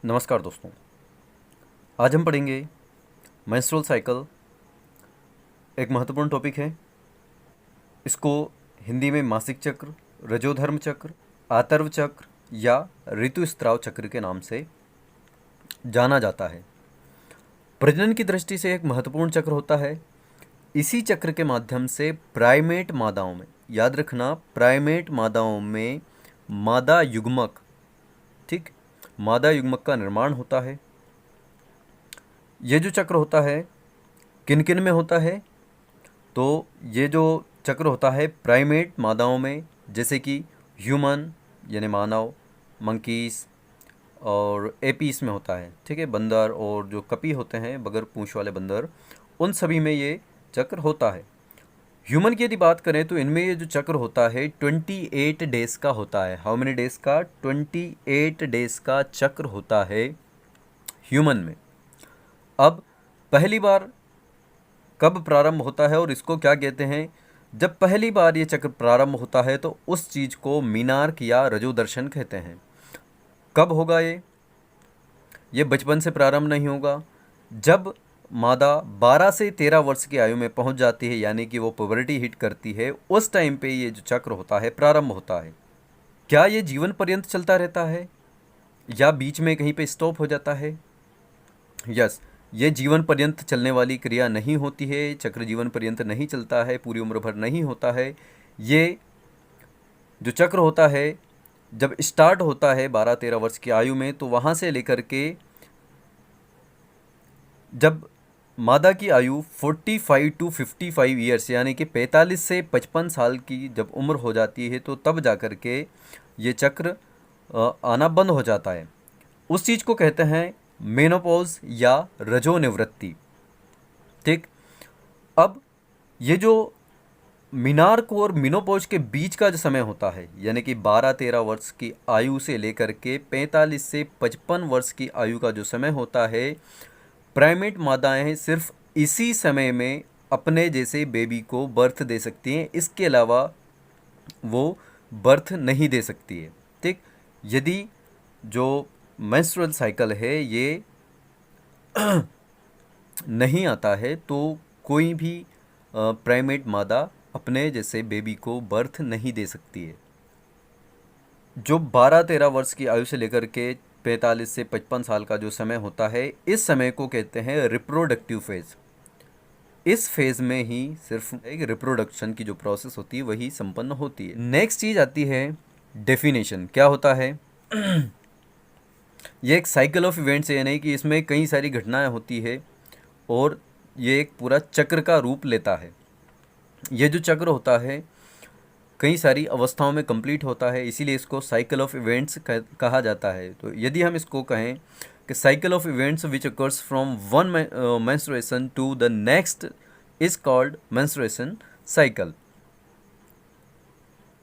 नमस्कार दोस्तों। आज हम पढ़ेंगे मेंस्ट्रुअल साइकिल। एक महत्वपूर्ण टॉपिक है। इसको हिंदी में मासिक चक्र, रजोधर्म चक्र, आतर्व चक्र या ऋतुस्राव चक्र के नाम से जाना जाता है। प्रजनन की दृष्टि से एक महत्वपूर्ण चक्र होता है। इसी चक्र के माध्यम से प्राइमेट मादाओं में, याद रखना, प्राइमेट मादाओं में मादा युग्मक, ठीक, मादा युग्मक का निर्माण होता है। ये जो चक्र होता है किन किन में होता है? तो ये जो चक्र होता है प्राइमेट मादाओं में, जैसे कि ह्यूमन यानी मानव, मंकीस और एपीस में होता है, ठीक है, बंदर और जो कपी होते हैं बगैर पूंछ वाले बंदर, उन सभी में ये चक्र होता है। ह्यूमन की यदि बात करें तो इनमें ये जो चक्र होता है 28 डेज का होता है। हाउ मेनी डेज का? 28 डेज का चक्र होता है ह्यूमन में। अब पहली बार कब प्रारंभ होता है और इसको क्या कहते हैं? जब पहली बार ये चक्र प्रारंभ होता है तो उस चीज़ को मीनार्क या रजोदर्शन कहते हैं। कब होगा ये बचपन से प्रारंभ नहीं होगा। जब मादा 12 से 13 वर्ष की आयु में पहुंच जाती है, यानी कि वो पुबर्टी हिट करती है, उस टाइम पे ये जो चक्र होता है प्रारंभ होता है। क्या ये जीवन पर्यंत चलता रहता है या बीच में कहीं पे स्टॉप हो जाता है? यस, ये जीवन पर्यंत चलने वाली क्रिया नहीं होती है। चक्र जीवन पर्यंत नहीं चलता है, पूरी उम्र भर नहीं होता है। ये जो चक्र होता है जब स्टार्ट होता है 12-13 वर्ष की आयु में, तो वहाँ से लेकर के जब मादा की आयु 45 टू 55 ईयर्स यानी कि 45 से 55 साल की जब उम्र हो जाती है, तो तब जा कर के ये चक्र आना बंद हो जाता है। उस चीज़ को कहते हैं मेनोपॉज या रजोनिवृत्ति, ठीक। अब ये जो मीनार्क और मिनोपॉज के बीच का जो समय होता है, यानी कि 12-13 वर्ष की आयु से लेकर के 45 से 55 वर्ष की आयु का जो समय होता है, प्राइमेट मादाएं सिर्फ इसी समय में अपने जैसे बेबी को बर्थ दे सकती हैं। इसके अलावा वो बर्थ नहीं दे सकती है, ठीक। यदि जो मेंस्ट्रुअल साइकिल है ये नहीं आता है तो कोई भी प्राइमेट मादा अपने जैसे बेबी को बर्थ नहीं दे सकती है। जो 12-13 वर्ष की आयु से लेकर के 45 से 55 साल का जो समय होता है, इस समय को कहते हैं रिप्रोडक्टिव फेज। इस फेज में ही सिर्फ एक रिप्रोडक्शन की जो प्रोसेस होती है वही संपन्न होती है। नेक्स्ट चीज आती है डेफिनेशन। क्या होता है? ये एक साइकिल ऑफ इवेंट्स है, यानी कि इसमें कई सारी घटनाएं होती है और ये एक पूरा चक्र का रूप लेता है। ये जो चक्र होता है कई सारी अवस्थाओं में कंप्लीट होता है, इसीलिए इसको साइकिल ऑफ इवेंट्स कहा जाता है। तो यदि हम इसको कहें कि cycle of events which occurs from one menstruation to the next is called menstruation cycle.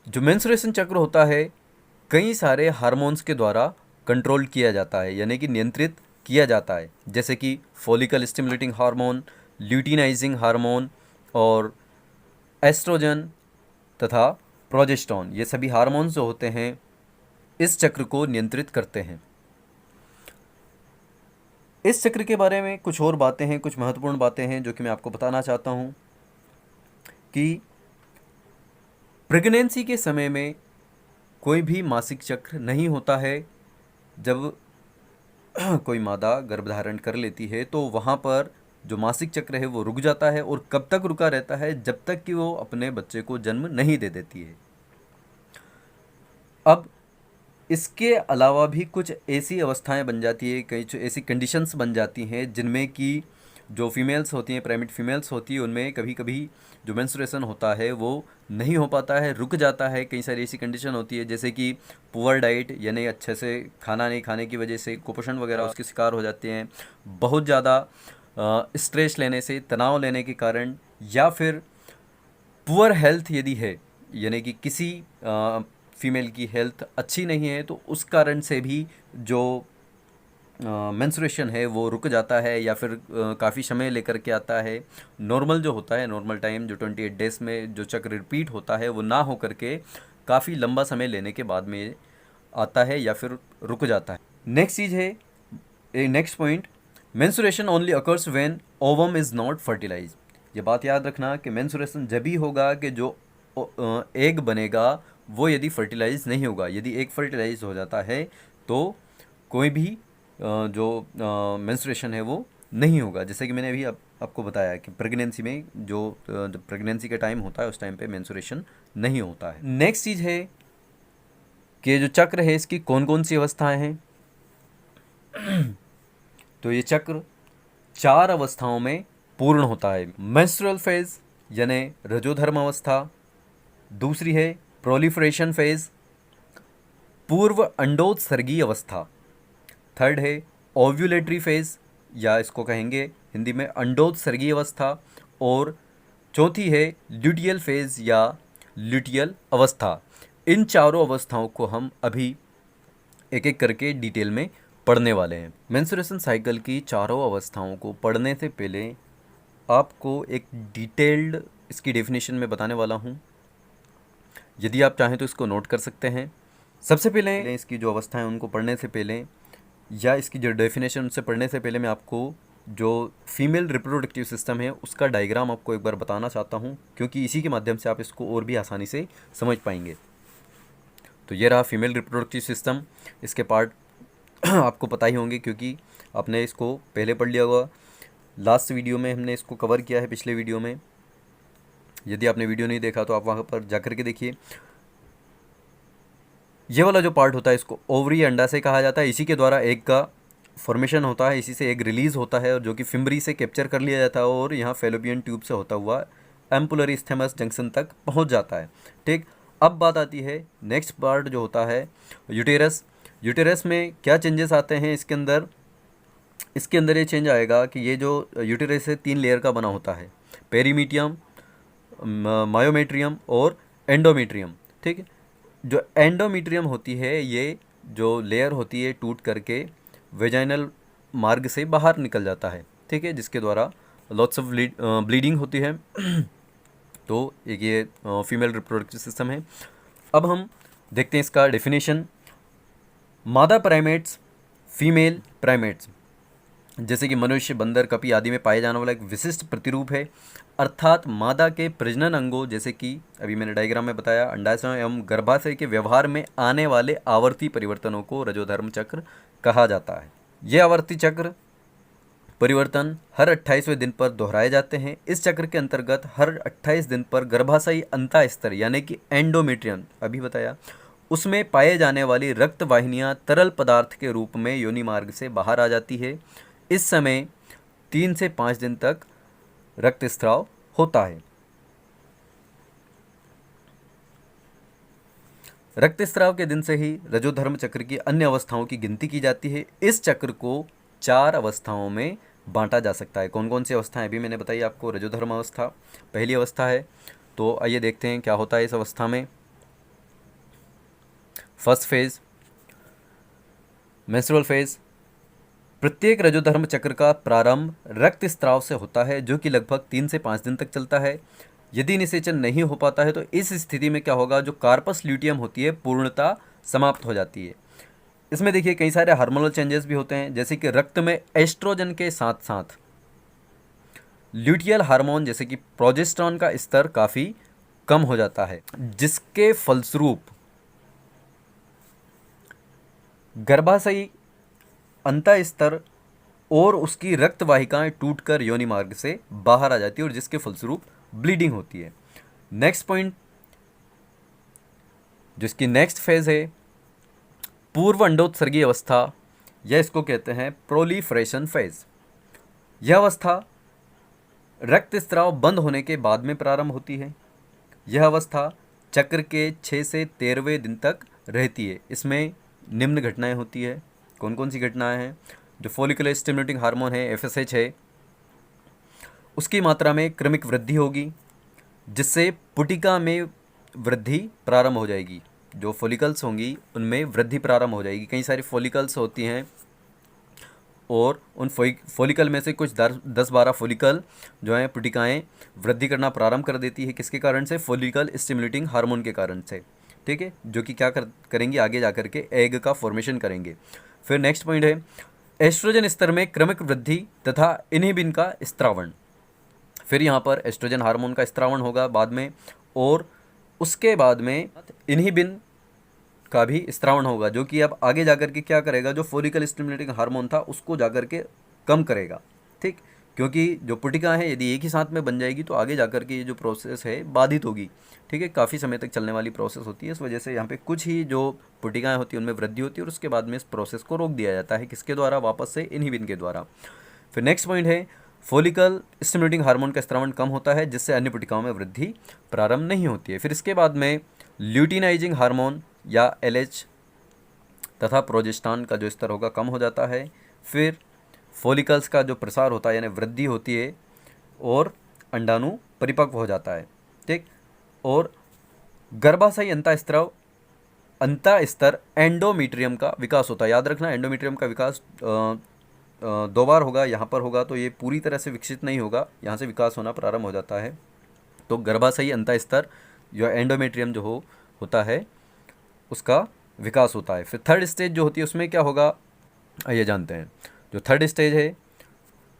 जो मेंस्ट्रुएशन चक्र होता है कई सारे हार्मोन्स के द्वारा कंट्रोल किया जाता है, यानी कि नियंत्रित किया जाता है, जैसे कि follicle stimulating hormone, luteinizing hormone और एस्ट्रोजन तथा प्रोजेस्टेरोन। ये सभी हार्मोन्स जो होते हैं इस चक्र को नियंत्रित करते हैं। इस चक्र के बारे में कुछ और बातें हैं, कुछ महत्वपूर्ण बातें हैं जो कि मैं आपको बताना चाहता हूँ कि प्रेगनेंसी के समय में कोई भी मासिक चक्र नहीं होता है। जब कोई मादा गर्भधारण कर लेती है तो वहाँ पर जो मासिक चक्र है वो रुक जाता है, और कब तक रुका रहता है? जब तक कि वो अपने बच्चे को जन्म नहीं दे देती है। अब इसके अलावा भी कुछ ऐसी अवस्थाएं बन जाती है, कई ऐसी कंडीशंस बन जाती हैं जिनमें कि जो फीमेल्स होती हैं, प्राइमेट फीमेल्स होती है, उनमें कभी कभी जो मेंस्ट्रुएशन होता है वो नहीं हो पाता है, रुक जाता है। कई सारी ऐसी कंडीशन होती है जैसे कि पुअर डाइट, यानी अच्छे से खाना नहीं खाने की वजह से कुपोषण वगैरह उसके शिकार हो जाते हैं, बहुत ज़्यादा स्ट्रेस लेने से, तनाव लेने के कारण, या फिर पुअर हेल्थ यदि है, यानी कि किसी फीमेल की हेल्थ अच्छी नहीं है, तो उस कारण से भी जो मेंस्ट्रुएशन है वो रुक जाता है या फिर काफ़ी समय लेकर के आता है। नॉर्मल जो होता है, नॉर्मल टाइम जो 28 डेज में जो चक्र रिपीट होता है वो ना हो करके काफ़ी लंबा समय लेने के बाद में आता है या फिर रुक जाता है। नेक्स्ट चीज़ है next point, menstruation only occurs when ovum is not fertilise. ये बात याद रखना कि मेंस्ट्रुएशन जब ही होगा कि जो एग बनेगा वो यदि फर्टिलाइज नहीं होगा। यदि एग फर्टिलाइज हो जाता है तो कोई भी जो मेंस्ट्रुएशन है वो नहीं होगा। जैसे कि मैंने अभी आपको बताया कि प्रेगनेंसी में जो प्रेगनेंसी का टाइम होता है उस टाइम पे मेंस्ट्रुएशन नहीं होता है। नेक्स्ट चीज़ है कि जो चक्र है इसकी कौन कौन सी अवस्थाएं हैं। तो ये चक्र 4 अवस्थाओं में पूर्ण होता है। मेंस्ट्रुअल फेज यानी रजोधर्म अवस्था, दूसरी है प्रोलिफरेशन फेज, पूर्व अंडोत्सर्गी अवस्था, थर्ड है ओव्यूलेटरी फेज या इसको कहेंगे हिंदी में अंडोत्सर्गी अवस्था, और चौथी है ल्यूटियल फेज या ल्यूटियल अवस्था। इन चारों अवस्थाओं को हम अभी एक एक करके डिटेल में पढ़ने वाले हैं। मेंस्ट्रुएशन साइकिल की चारों अवस्थाओं को पढ़ने से पहले आपको एक डिटेल्ड इसकी डेफिनेशन में बताने वाला हूँ। यदि आप चाहें तो इसको नोट कर सकते हैं। सबसे पहले इसकी जो अवस्थाएं उनको पढ़ने से पहले या इसकी जो डेफिनेशन उनसे पढ़ने से पहले मैं आपको जो फीमेल रिप्रोडक्टिव सिस्टम है उसका डायग्राम आपको एक बार बताना चाहता हूँ, क्योंकि इसी के माध्यम से आप इसको और भी आसानी से समझ पाएंगे। तो ये रहा फीमेल रिप्रोडक्टिव सिस्टम। इसके पार्ट आपको पता ही होंगे क्योंकि आपने इसको पहले पढ़ लिया होगा। लास्ट वीडियो में हमने इसको कवर किया है, पिछले वीडियो में। यदि आपने वीडियो नहीं देखा तो आप वहाँ पर जा कर के देखिए। ये वाला जो पार्ट होता है इसको ओवरी अंडा से कहा जाता है। इसी के द्वारा एग का फॉर्मेशन होता है, इसी से एग रिलीज़ होता है और जो कि फिम्बरी से कैप्चर कर लिया जाता है और यहाँ फेलोपियन ट्यूब से होता हुआ एम्पुलरी स्थेमस जंक्शन तक पहुँच जाता है। ठीक, अब बात आती है नेक्स्ट पार्ट जो होता है यूटेरस। यूटेरस में क्या चेंजेस आते हैं इसके अंदर ये चेंज आएगा कि ये जो यूटेरस है 3 लेयर का बना होता है, पेरीमीटियम, मायोमेट्रियम और एंडोमेट्रियम। ठीक है, जो एंडोमेट्रियम होती है ये जो लेयर होती है टूट करके वेजाइनल मार्ग से बाहर निकल जाता है। ठीक है, जिसके द्वारा लॉट्स ऑफ ब्लीडिंग होती है। तो एक ये फीमेल रिप्रोडक्टिव सिस्टम है। अब हम देखते हैं इसका डेफिनेशन। मादा प्राइमेट्स, फीमेल प्राइमेट्स जैसे कि मनुष्य, बंदर, कपी आदि में पाए जाने वाला एक विशिष्ट प्रतिरूप है, अर्थात मादा के प्रजनन अंगों जैसे कि अभी मैंने डायग्राम में बताया अंडाशय एवं गर्भाशय के व्यवहार में आने वाले आवर्ती परिवर्तनों को रजोधर्म चक्र कहा जाता है। ये आवर्ती चक्र परिवर्तन हर 28वें दिन पर दोहराए जाते हैं। इस चक्र के अंतर्गत हर 28 दिन पर गर्भाशयी अंतःस्तर यानी कि एंडोमेट्रियम अभी बताया उसमें पाए जाने वाली रक्त वाहिनियाँ तरल पदार्थ के रूप में योनि मार्ग से बाहर आ जाती है। इस समय 3 से 5 दिन तक रक्तस्राव होता है। रक्तस्राव के दिन से ही रजोधर्म चक्र की अन्य अवस्थाओं की गिनती की जाती है। इस चक्र को 4 अवस्थाओं में बांटा जा सकता है। कौन कौन सी अवस्थाएं अभी मैंने बताई आपको। रजोधर्म अवस्था पहली अवस्था है, तो आइए देखते हैं क्या होता है इस अवस्था में। First phase menstrual phase. प्रत्येक रजोधर्म चक्र का प्रारंभ रक्तस्राव से होता है जो कि लगभग 3 से 5 दिन तक चलता है। यदि निषेचन नहीं हो पाता है तो इस स्थिति में क्या होगा, जो कार्पस ल्यूटियम होती है पूर्णतः समाप्त हो जाती है। इसमें देखिए कई सारे हार्मोनल चेंजेस भी होते हैं, जैसे कि रक्त में एस्ट्रोजन के साथ साथ ल्यूटियल हार्मोन जैसे कि प्रोजेस्टेरॉन का स्तर काफ़ी कम हो जाता है, जिसके फलस्वरूप गर्भाशयी अंतःस्तर और उसकी रक्त वाहिकाएं टूटकर योनि मार्ग से बाहर आ जाती है और जिसके फलस्वरूप ब्लीडिंग होती है। नेक्स्ट पॉइंट, जिसकी नेक्स्ट फेज है पूर्व अंडोत्सर्गी अवस्था, यह इसको कहते हैं प्रोलिफरेशन फेज। यह अवस्था रक्तस्राव बंद होने के बाद में प्रारंभ होती है। यह अवस्था चक्र के 6 से 13वें दिन तक रहती है। इसमें निम्न घटनाएं होती है। कौन कौन सी घटनाएं हैं, जो फॉलिकुलर स्टिमुलेटिंग हार्मोन है FSH है, उसकी मात्रा में क्रमिक वृद्धि होगी, जिससे पुटिका में वृद्धि प्रारंभ हो जाएगी। जो फॉलिकल्स होंगी उनमें वृद्धि प्रारंभ हो जाएगी। कई सारी फॉलिकल्स होती हैं और उन फॉलिकल में से कुछ 10-12 फॉलिकल जो हैं पुटिकाएँ वृद्धि करना प्रारंभ कर देती है। किसके कारण से, फॉलिकल स्टिमुलेटिंग हार्मोन के कारण से। ठीक है, जो कि क्या करेंगे, आगे जा कर के एग का फॉर्मेशन करेंगे। फिर नेक्स्ट पॉइंट है एस्ट्रोजन स्तर में क्रमिक वृद्धि तथा इन्हिबिन का स्त्रावण। फिर यहाँ पर एस्ट्रोजन हार्मोन का स्त्रावण होगा बाद में, और उसके बाद में इन्हिबिन का भी स्त्रावण होगा, जो कि अब आगे जाकर के क्या करेगा, जो फोलिकल स्टिमुलेटिंग हार्मोन था उसको जाकर के कम करेगा। ठीक, क्योंकि जो पुटिका है यदि एक ही साथ में बन जाएगी तो आगे जाकर के ये जो प्रोसेस है बाधित होगी। ठीक है, काफ़ी समय तक चलने वाली प्रोसेस होती है, इस वजह से यहाँ पे कुछ ही जो पुटिकाएँ होती हैं उनमें वृद्धि होती है और उसके बाद में इस प्रोसेस को रोक दिया जाता है। किसके द्वारा? वापस से इन्हिबिन के द्वारा। फिर नेक्स्ट पॉइंट है फोलिकल स्टिमुलेटिंग हार्मोन का स्त्रावण कम होता है, जिससे अन्य पुटिकाओं में वृद्धि प्रारंभ नहीं होती है। फिर इसके बाद में ल्यूटिनाइजिंग हार्मोन या LH तथा प्रोजेस्टेरॉन का जो स्तर होगा कम हो जाता है। फिर फोलिकल्स का जो प्रसार होता है यानी वृद्धि होती है और अंडाणु परिपक्व हो जाता है। ठीक, और गर्भाशयी अंतःस्तर एंडोमीट्रियम का विकास होता है। याद रखना, एंडोमीट्रियम का विकास दो बार होगा, यहाँ पर होगा तो ये पूरी तरह से विकसित नहीं होगा, यहाँ से विकास होना प्रारंभ हो जाता है। तो गर्भाशयी अंतःस्तर जो एंडोमेट्रियम जो होता है उसका विकास होता है। फिर थर्ड स्टेज जो होती है उसमें क्या होगा, ये जानते हैं। जो थर्ड स्टेज है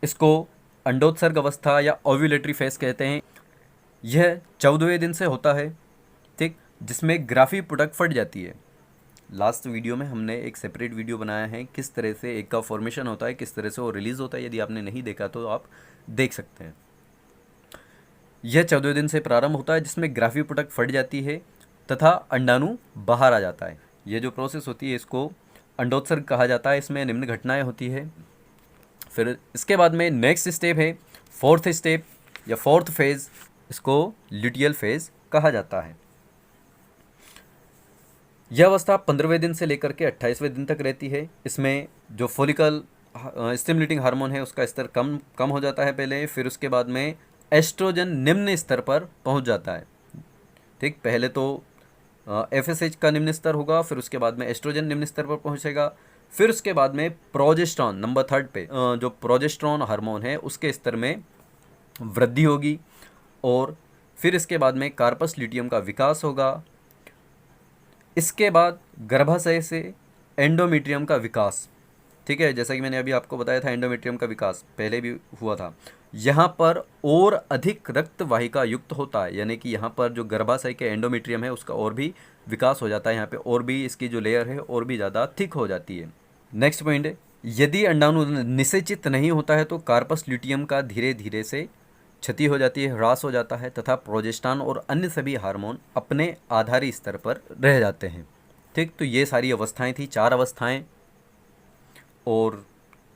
इसको अंडोत्सर्ग अवस्था या ओव्यूलेटरी फेस कहते हैं। यह 14वें दिन से होता है। ठीक, जिसमें ग्राफी पुटक फट जाती है। लास्ट वीडियो में हमने एक सेपरेट वीडियो बनाया है किस तरह से एक का फॉर्मेशन होता है, किस तरह से वो रिलीज होता है। यदि आपने नहीं देखा तो आप देख सकते हैं। यह 14वें दिन से प्रारंभ होता है, जिसमें ग्राफी पुटक फट जाती है तथा अंडाणु बाहर आ जाता है। ये जो प्रोसेस होती है इसको अंडोत्सर्ग कहा जाता है। इसमें निम्न घटनाएं होती है। फिर इसके बाद में नेक्स्ट स्टेप है फोर्थ स्टेप या फोर्थ फेज, इसको ल्यूटियल फेज कहा जाता है। यह अवस्था 15वें दिन से लेकर के 28वें दिन तक रहती है। इसमें जो फोलिकल स्टिमुलेटिंग हार्मोन है उसका स्तर कम हो जाता है पहले, फिर उसके बाद में एस्ट्रोजन निम्न स्तर पर पहुंच जाता है। ठीक, पहले तो FSH का निम्न स्तर होगा, फिर उसके बाद में एस्ट्रोजन निम्न स्तर पर पहुंचेगा, फिर उसके बाद में प्रोजेस्टेरॉन नंबर 3 पे जो प्रोजेस्टेरॉन हार्मोन है उसके स्तर में वृद्धि होगी, और फिर इसके बाद में कार्पस ल्यूटियम का विकास होगा। इसके बाद गर्भाशय से एंडोमेट्रियम का विकास। ठीक है, जैसा कि मैंने अभी आपको बताया था एंडोमेट्रियम का विकास पहले भी हुआ था। यहाँ पर और अधिक रक्त वाहिका युक्त होता है, यानी कि यहाँ पर जो गर्भाशय के एंडोमेट्रियम है उसका और भी विकास हो जाता है। यहाँ पे और भी इसकी जो लेयर है और भी ज़्यादा थिक हो जाती है। नेक्स्ट पॉइंट है, यदि अंडाणु निषेचित नहीं होता है तो कार्पस ल्यूटियम का धीरे धीरे से क्षति हो जाती है, ह्रास हो जाता है तथा प्रोजेस्टेरॉन और अन्य सभी हार्मोन अपने आधारी स्तर पर रह जाते हैं। ठीक, तो ये सारी अवस्थाएं थी, 4 अवस्थाएं, और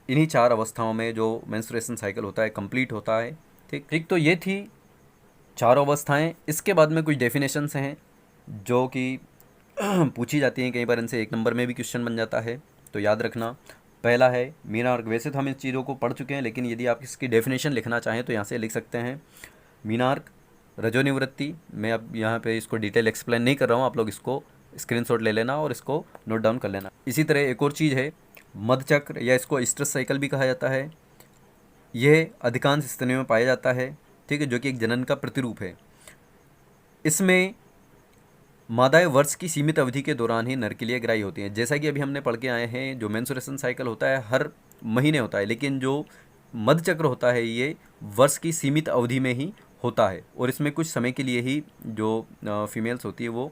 इन्हीं 4 अवस्थाओं में जो मेंस्ट्रुएशन साइकिल होता है कंप्लीट होता है। ठीक, तो ये थी 4 अवस्थाएं। इसके बाद में कुछ डेफिनेशंस हैं जो कि पूछी जाती हैं, कई बार इनसे 1 नंबर में भी क्वेश्चन बन जाता है, तो याद रखना। पहला है मीनार्क। वैसे तो हम इस चीज़ों को पढ़ चुके हैं, लेकिन यदि आप इसकी डेफिनेशन लिखना चाहें तो यहाँ से लिख सकते हैं। मीनार्क रजोनिवृत्ति, मैं अब यहाँ पे इसको डिटेल एक्सप्लेन नहीं कर रहा हूँ, आप लोग इसको स्क्रीनशॉट ले लेना और इसको नोट डाउन कर लेना। इसी तरह एक और चीज़ है मधचक्र, या इसको स्ट्रेस साइकिल भी कहा जाता है। यह अधिकांश स्तनियों में पाया जाता है। ठीक है, जो कि एक जनन का प्रतिरूप है। इसमें मादाएं वर्ष की सीमित अवधि के दौरान ही नर के लिए ग्राही होती हैं। जैसा कि अभी हमने पढ़ के आए हैं, जो मेंस्ट्रुएशन साइकिल होता है हर महीने होता है, लेकिन जो मधचक्र होता है ये वर्ष की सीमित अवधि में ही होता है, और इसमें कुछ समय के लिए ही जो फीमेल्स होती है वो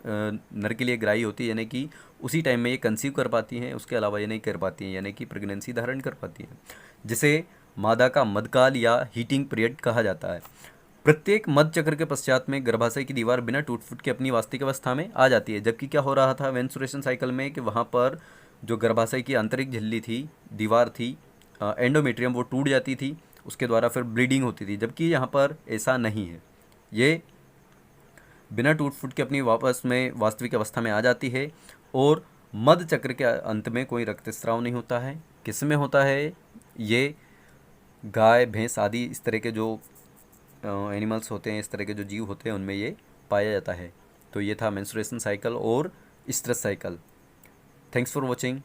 नर के लिए ग्राही होती है, यानी कि उसी टाइम में ये कंसीव कर पाती हैं, उसके अलावा ये नहीं कर पाती हैं, यानी कि प्रेगनेंसी धारण कर पाती हैं, जिसे मादा का मधकाल या हीटिंग पीरियड कहा जाता है। प्रत्येक मध चक्र के पश्चात में गर्भाशय की दीवार बिना टूट फूट के अपनी वास्तविक अवस्था में आ जाती है। जबकि क्या हो रहा था मेंस्ट्रुएशन साइकिल में कि वहाँ पर जो गर्भाशय की आंतरिक झिल्ली थी, दीवार थी, एंडोमेट्रियम, वो टूट जाती थी, उसके द्वारा फिर ब्लीडिंग होती थी। जबकि यहाँ पर ऐसा नहीं है, ये बिना टूट फूट के अपनी वापस में वास्तविक अवस्था में आ जाती है, और मध चक्र के अंत में कोई रक्तस्राव नहीं होता है। किस में होता है? ये गाय, भैंस आदि इस तरह के जो एनिमल्स होते हैं, इस तरह के जो जीव होते हैं, उनमें ये पाया जाता है। तो ये था मेंस्ट्रुएशन साइकिल और stress cycle. Thanks for watching.